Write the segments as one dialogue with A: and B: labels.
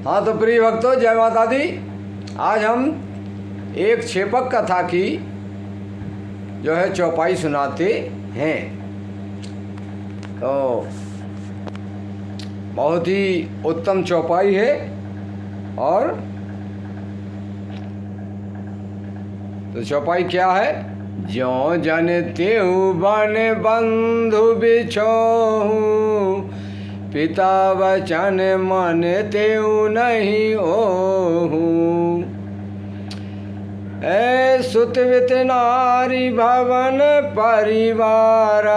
A: हाँ तो प्रिय भक्तों, जय माता दी। आज हम एक छेपक कथा की जो है चौपाई सुनाते हैं। तो बहुत ही उत्तम चौपाई है। और तो चौपाई क्या है? ज्यों जन तेऊ बन बंधु बिछोहू, पिता वचन मन तेऊ नहीं ओहू। ऐ सुत वित नारी भवन परिवारा,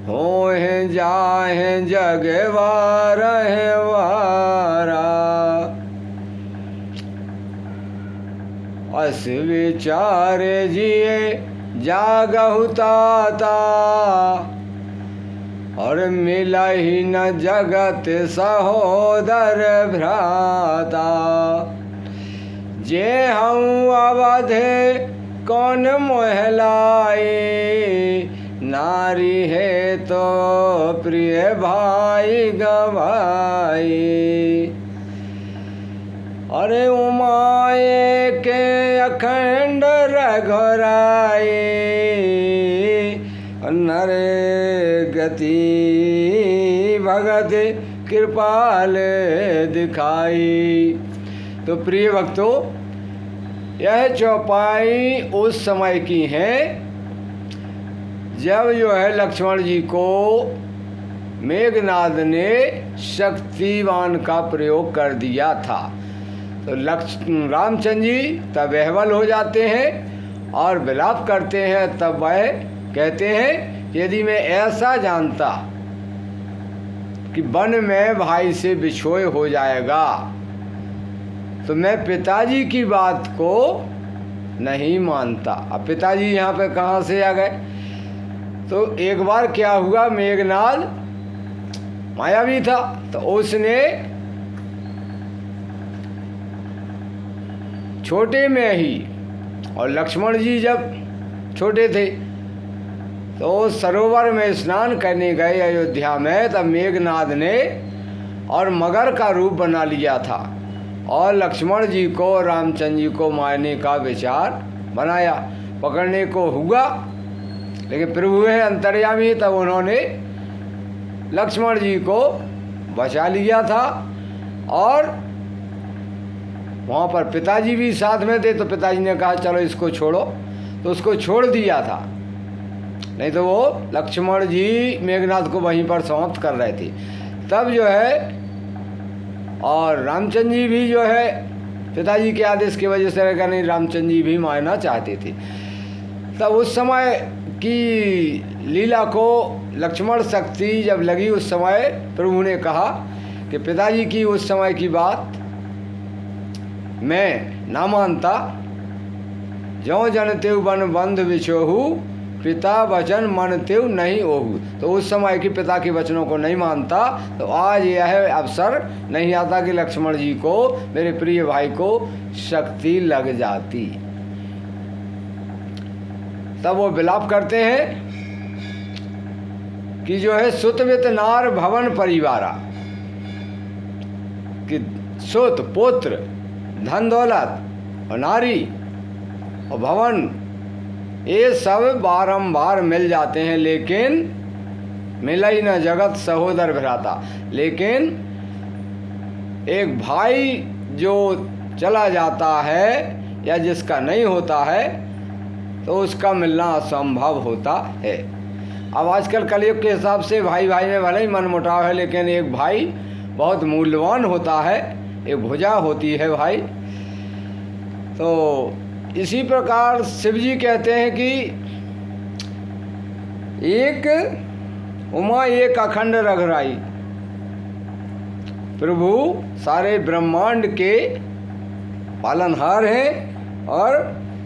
A: होए जाहे जगवार वारा। अस विचार जिए जागहु ताता, और मिला ही न जगत सहोदर भ्राता। जे हूँ अवधे कौन मोहलाए, नारी है तो प्रिय भाई गवाई। अरे उमाए के अखंड रघुराए, नरे गति भगत कृपाल दिखाई। तो प्रिय भक्तों, यह चौपाई उस समय की है जब जो है लक्ष्मण जी को मेघनाद ने शक्तिवान का प्रयोग कर दिया था। तो रामचंद्र जी तब विह्वल हो जाते हैं और विलाप करते हैं। तब वह कहते हैं, यदि मैं ऐसा जानता कि वन में भाई से बिछोए हो जाएगा तो मैं पिताजी की बात को नहीं मानता। अब पिताजी यहाँ पे कहाँ से आ गए? तो एक बार क्या हुआ, मेघनाद मायावी था, तो उसने छोटे में ही, और लक्ष्मण जी जब छोटे थे तो सरोवर में स्नान करने गए अयोध्या में। तब मेघनाद ने और मगर का रूप बना लिया था और लक्ष्मण जी को रामचंद्र जी को मारने का विचार बनाया। पकड़ने को हुआ, लेकिन प्रभु है अंतर्यामी, तब उन्होंने लक्ष्मण जी को बचा लिया था। और वहाँ पर पिताजी भी साथ में थे, तो पिताजी ने कहा चलो इसको छोड़ो, तो उसको छोड़ दिया था। नहीं तो वो लक्ष्मण जी मेघनाद को वहीं पर समाप्त कर रहे थे। तब जो है, और रामचंद्र जी भी जो है पिताजी के आदेश की वजह से रहकर नहीं, रामचंद्र जी भी मारना चाहते थे। तब उस समय की लीला को लक्ष्मण शक्ति जब लगी, उस समय प्रभु ने कहा कि पिताजी की उस समय की बात मैं ना मानता। ज्यों जन तेऊ बन बंधु बिछोहू, पिता वचन मन तेऊ नहीं ओहू। तो उस समय की पिता के वचनों को नहीं मानता, तो आज यह अवसर नहीं आता कि लक्ष्मण जी को, मेरे प्रिय भाई को शक्ति लग जाती। तब वो विलाप करते हैं कि जो है सुतवित नार भवन परिवारा, कि सुत पुत्र, धन दौलत और नारी और भवन, ये सब बारंबार मिल जाते हैं, लेकिन मिला ही न जगत सहोदर भ्राता। लेकिन एक भाई जो चला जाता है या जिसका नहीं होता है, तो उसका मिलना असंभव होता है। अब आजकल कलयुग के हिसाब से भाई भाई में भले ही मनमुटाव है, लेकिन एक भाई बहुत मूल्यवान होता है, एक भुजा होती है भाई। तो इसी प्रकार शिव जी कहते हैं कि एक उमा एक अखंड रघुराई। प्रभु सारे ब्रह्मांड के पालनहार हैं और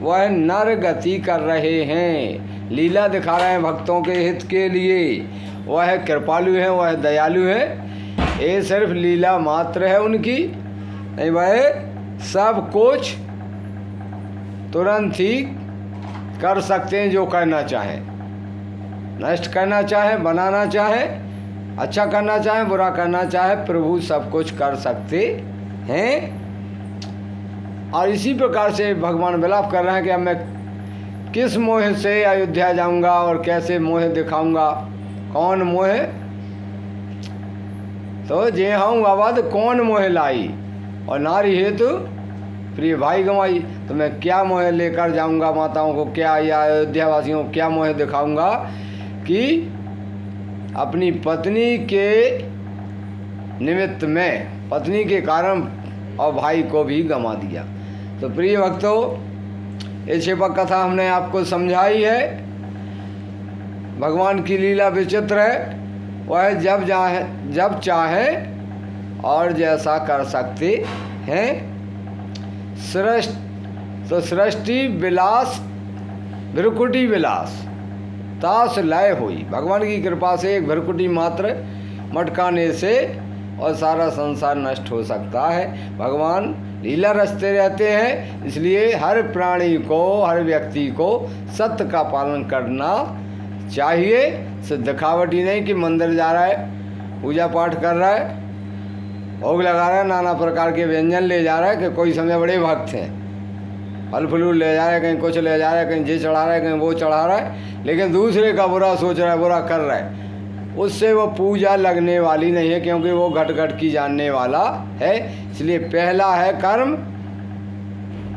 A: वह नर गति कर रहे हैं, लीला दिखा रहे हैं भक्तों के हित के लिए। वह कृपालु हैं, वह दयालु हैं। ये सिर्फ लीला मात्र है उनकी, नहीं वह सब कुछ तुरंत ही कर सकते हैं जो करना चाहें, नष्ट करना चाहें, बनाना चाहें, अच्छा करना चाहे बुरा करना चाहे, प्रभु सब कुछ कर सकते हैं। और इसी प्रकार से भगवान विलाप कर रहे हैं कि अब मैं किस मोह से अयोध्या जाऊंगा और कैसे मोह दिखाऊंगा। कौन मोह? तो जे हूँ अवध कौन मोह लाई, और नारी हेतु प्रिय भाई गंवाई। तो मैं क्या मोह लेकर जाऊंगा माताओं को, क्या या अयोध्या वासियों को क्या मोह दिखाऊंगा कि अपनी पत्नी के निमित्त में, पत्नी के कारण और भाई को भी गंवा दिया। तो प्रिय भक्तों, ये छिपक कथा हमने आपको समझाई है। भगवान की लीला विचित्र है। वह जब चाहे और जैसा कर सकते हैं। सृष्टि विलास भ्रकुटी विलास तास लय हुई। भगवान की कृपा से एक भ्रकुटी मात्र मटकाने से और सारा संसार नष्ट हो सकता है। भगवान लीला रचते रहते हैं, इसलिए हर प्राणी को, हर व्यक्ति को सत्य का पालन करना चाहिए। सिर्फ दिखावटी नहीं कि मंदिर जा रहा है, पूजा पाठ कर रहा है, भोग लगा रहा है, नाना प्रकार के व्यंजन ले जा रहा है कि कोई समय बड़े भक्त हैं, फल फलूल ले जा रहा है, कहीं कुछ ले जा रहा है, कहीं ये चढ़ा रहा है, कहीं वो चढ़ा रहा है, लेकिन दूसरे का बुरा सोच रहा है, बुरा कर रहा है, उससे वो पूजा लगने वाली नहीं है, क्योंकि वो घट घट की जानने वाला है। इसलिए पहला है कर्म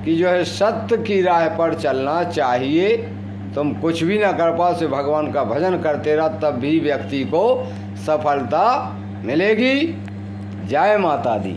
A: कि जो है सत्य की राह पर चलना चाहिए। तुम कुछ भी ना कर पाओ, से भगवान का भजन करते रह, तब भी व्यक्ति को सफलता मिलेगी। जय माता दी।